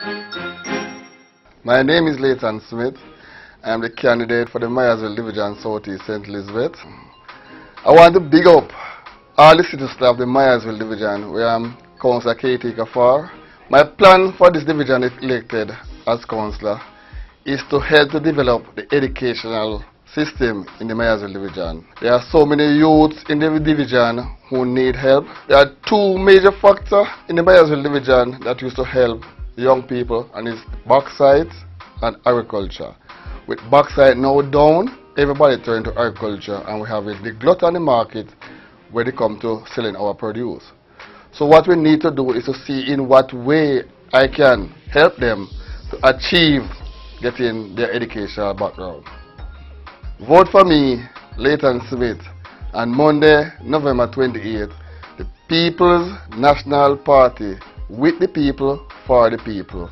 My name is Layton Smith. I am the candidate for the Myersville Division Southeast St. Elizabeth. I want to big up all the city staff of the Myersville Division where I'm Councillor caretaker for. My plan for this division, if elected as councillor, is to help to develop the educational system in the Myersville Division. There are so many youths in the division who need help. There are two major factors in the Myersville Division that used to help young people, and it's bauxite and agriculture. With bauxite now down, everybody turn to agriculture, and we have the glut on the market when it comes to selling our produce. So what we need to do is to see in what way I can help them to achieve getting their educational background. Vote for me, Layton Smith, on Monday, November 28th, the People's National Party, with the people, for the people.